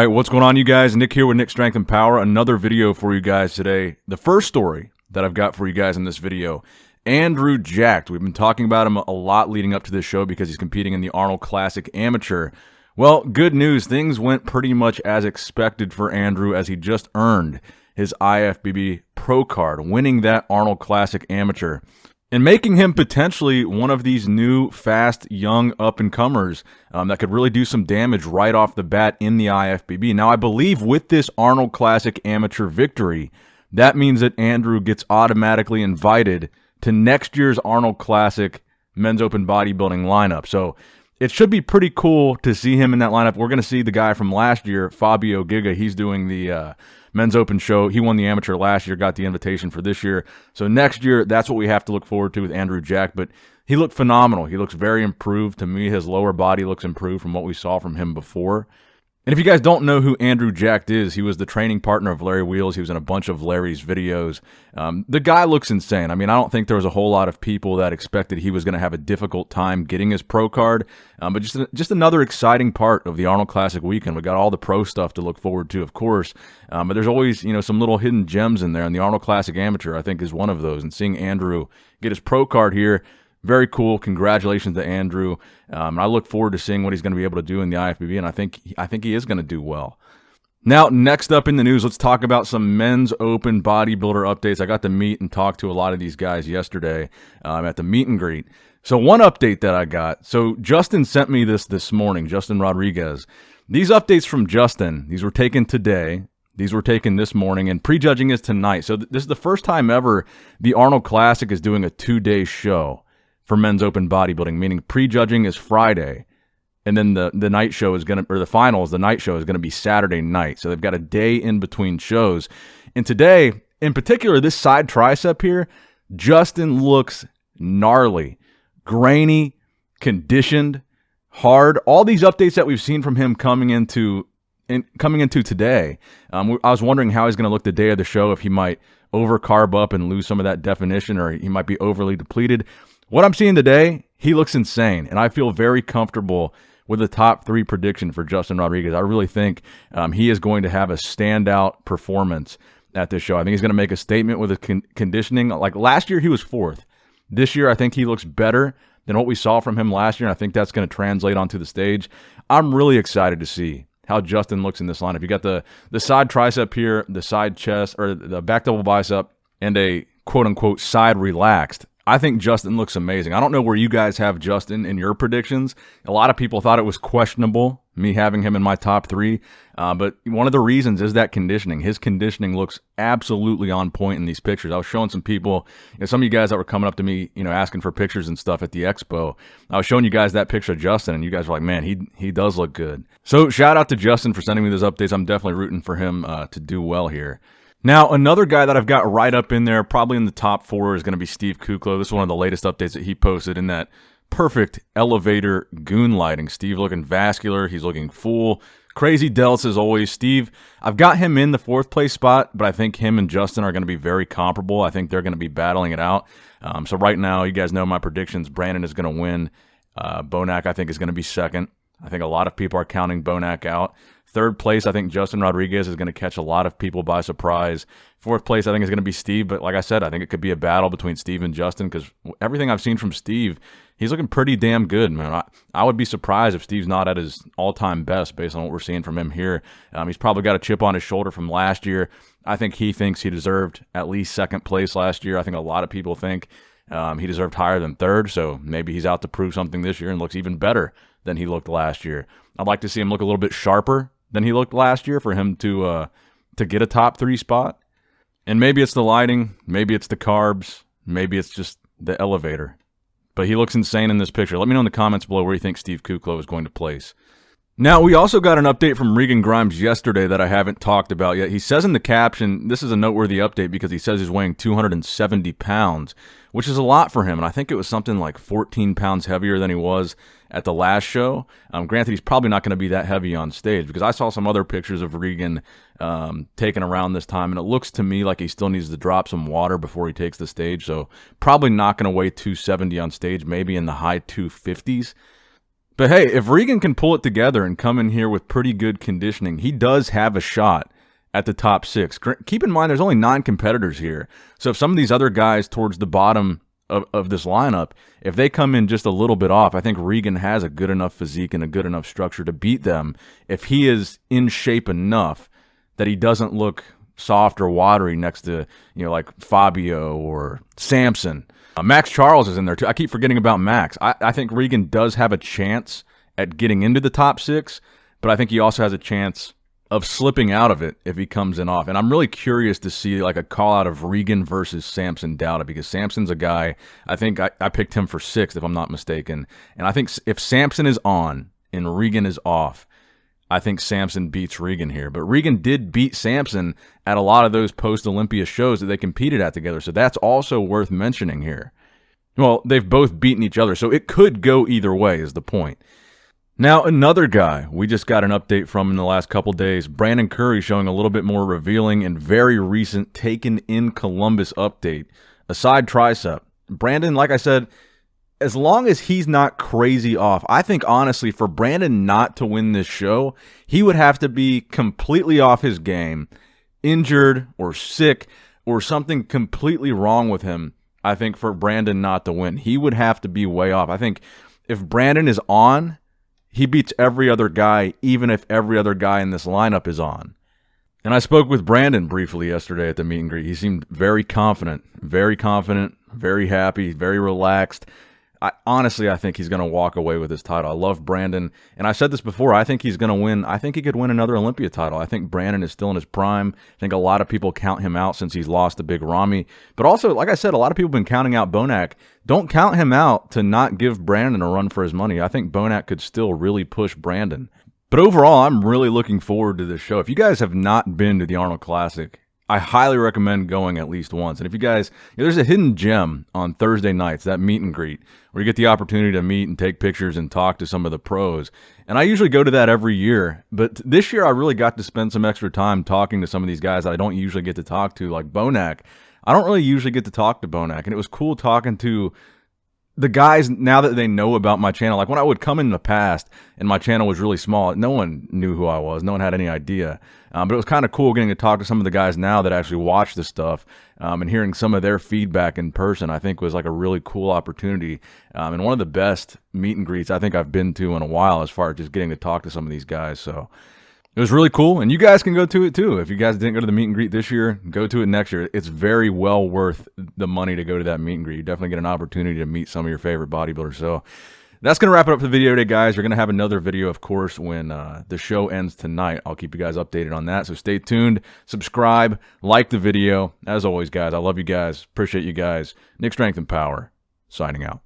right, what's going on, you guys? Nick here with Nick Strength and Power. Another video for you guys today. The first story that I've got for you guys in this video, Andrew Jacked. We've been talking about him a lot leading up to this show because he's competing in the Arnold Classic Amateur. Well, good news. Things went pretty much as expected for Andrew as he just earned his IFBB Pro card, winning that Arnold Classic Amateur, and making him potentially one of these new, fast, young up-and-comers that could really do some damage right off the bat in the IFBB. Now, I believe with this Arnold Classic Amateur victory, that means that Andrew gets automatically invited to next year's Arnold Classic Men's Open Bodybuilding lineup. So it should be pretty cool to see him in that lineup. We're going to see the guy from last year, Fabio Giga. He's doing the Men's Open show. He won the amateur last year, got the invitation for this year. So next year, that's what we have to look forward to with Andrew Jacked. But he looked phenomenal. He looks very improved. To me, his lower body looks improved from what we saw from him before. And if you guys don't know who Andrew Jacked is, he was the training partner of Larry Wheels. He was in a bunch of Larry's videos. The guy looks insane. I mean, I don't think there was a whole lot of people that expected he was going to have a difficult time getting his pro card. But just another exciting part of the Arnold Classic weekend. We got all the pro stuff to look forward to, of course. But there's always, some little hidden gems in there. And the Arnold Classic Amateur, I think, is one of those. And seeing Andrew get his pro card here, very cool. Congratulations to Andrew. I look forward to seeing what he's going to be able to do in the IFBB, and I think he is going to do well. Now, next up in the news, let's talk about some Men's Open bodybuilder updates. I got to meet and talk to a lot of these guys yesterday at the meet and greet. So one update that I got. So Justin sent me this morning, Justin Rodriguez. These updates from Justin, these were taken today. These were taken this morning, and prejudging is tonight. So this is the first time ever the Arnold Classic is doing a 2-day show for Men's Open bodybuilding, meaning prejudging is Friday, and then the night show is the finals, the night show is gonna be Saturday night. So they've got a day in between shows. And today, in particular, this side tricep here, Justin looks gnarly, grainy, conditioned, hard. All these updates that we've seen from him coming into today. I was wondering how he's gonna look the day of the show, if he might over-carb up and lose some of that definition, or he might be overly depleted. What I'm seeing today, he looks insane, and I feel very comfortable with the top 3 prediction for Justin Rodriguez. I really think he is going to have a standout performance at this show. I think he's going to make a statement with his conditioning. Like last year, he was 4th. This year, I think he looks better than what we saw from him last year, and I think that's going to translate onto the stage. I'm really excited to see how Justin looks in this lineup. You got the side tricep here, the side chest, or the back double bicep, and a quote-unquote side relaxed. I think Justin looks amazing. I don't know where you guys have Justin in your predictions. A lot of people thought it was questionable, me having him in my top 3. But one of the reasons is that conditioning. His conditioning looks absolutely on point in these pictures. I was showing some people, some of you guys that were coming up to me, asking for pictures and stuff at the expo. I was showing you guys that picture of Justin, and you guys were like, man, he does look good. So shout out to Justin for sending me those updates. I'm definitely rooting for him to do well here. Now, another guy that I've got right up in there, probably in the top 4, is going to be Steve Kuclo. This is one of the latest updates that he posted in that perfect elevator goon lighting. Steve looking vascular. He's looking full. Crazy delts as always. Steve, I've got him in the 4th place spot, but I think him and Justin are going to be very comparable. I think they're going to be battling it out. So right now, you guys know my predictions. Brandon is going to win. Bonac, I think, is going to be 2nd. I think a lot of people are counting Bonac out. 3rd place, I think Justin Rodriguez is going to catch a lot of people by surprise. 4th place, I think, is going to be Steve. But like I said, I think it could be a battle between Steve and Justin, because everything I've seen from Steve, he's looking pretty damn good, man. I would be surprised if Steve's not at his all-time best based on what we're seeing from him here. He's probably got a chip on his shoulder from last year. I think he thinks he deserved at least 2nd place last year. I think a lot of people think he deserved higher than 3rd, so maybe he's out to prove something this year and looks even better than he looked last year. I'd like to see him look a little bit sharper than he looked last year for him to get a top 3 spot. And maybe it's the lighting, maybe it's the carbs, maybe it's just the elevator. But he looks insane in this picture. Let me know in the comments below where you think Steve Kuclo is going to place. Now, we also got an update from Regan Grimes yesterday that I haven't talked about yet. He says in the caption, this is a noteworthy update because he says he's weighing 270 pounds, which is a lot for him. And I think it was something like 14 pounds heavier than he was at the last show. Granted, he's probably not going to be that heavy on stage, because I saw some other pictures of Regan taken around this time, and it looks to me like he still needs to drop some water before he takes the stage. So probably not going to weigh 270 on stage, maybe in the high 250s. But hey, if Regan can pull it together and come in here with pretty good conditioning, he does have a shot at the top 6. Keep in mind, there's only 9 competitors here. So if some of these other guys towards the bottom of this lineup, if they come in just a little bit off, I think Regan has a good enough physique and a good enough structure to beat them if he is in shape enough that he doesn't look soft or watery next to, like Fabio or Samson. Max Charles is in there too. I keep forgetting about Max. I think Regan does have a chance at getting into the top 6, but I think he also has a chance of slipping out of it if he comes in off. And I'm really curious to see like a call out of Regan versus Samson Dowda, because Samson's a guy, I think I picked him for 6th if I'm not mistaken. And I think if Samson is on and Regan is off, I think Samson beats Regan here. But Regan did beat Samson at a lot of those post-Olympia shows that they competed at together. So that's also worth mentioning here. Well, they've both beaten each other, so it could go either way is the point. Now, another guy we just got an update from in the last couple days, Brandon Curry, showing a little bit more revealing and very recent taken in Columbus update. A side tricep. Brandon, like I said, as long as he's not crazy off, I think honestly for Brandon not to win this show, he would have to be completely off his game, injured or sick or something completely wrong with him, I think, for Brandon not to win. He would have to be way off. I think if Brandon is on, he beats every other guy, even if every other guy in this lineup is on. And I spoke with Brandon briefly yesterday at the meet and greet. He seemed very confident, very happy, very relaxed. Honestly, I think he's going to walk away with his title. I love Brandon. And I said this before, I think he's going to win. I think he could win another Olympia title. I think Brandon is still in his prime. I think a lot of people count him out since he's lost to Big Ramy. But also, like I said, a lot of people have been counting out Bonac. Don't count him out to not give Brandon a run for his money. I think Bonac could still really push Brandon. But overall, I'm really looking forward to this show. If you guys have not been to the Arnold Classic, I highly recommend going at least once. And if you guys, there's a hidden gem on Thursday nights, that meet and greet, where you get the opportunity to meet and take pictures and talk to some of the pros. And I usually go to that every year. But this year I really got to spend some extra time talking to some of these guys that I don't usually get to talk to, like Bonac. I don't really usually get to talk to Bonac. And it was cool talking to the guys now that they know about my channel. Like when I would come in the past and my channel was really small, no one knew who I was. No one had any idea. But it was kind of cool getting to talk to some of the guys now that actually watch this stuff, and hearing some of their feedback in person, I think was like a really cool opportunity. And one of the best meet and greets I think I've been to in a while as far as just getting to talk to some of these guys. So it was really cool. And you guys can go to it too. If you guys didn't go to the meet and greet this year, go to it next year. It's very well worth the money to go to that meet and greet. You definitely get an opportunity to meet some of your favorite bodybuilders. So that's going to wrap it up for the video today, guys. We're going to have another video, of course, when the show ends tonight. I'll keep you guys updated on that. So stay tuned, subscribe, like the video. As always, guys, I love you guys. Appreciate you guys. Nick Strength and Power, signing out.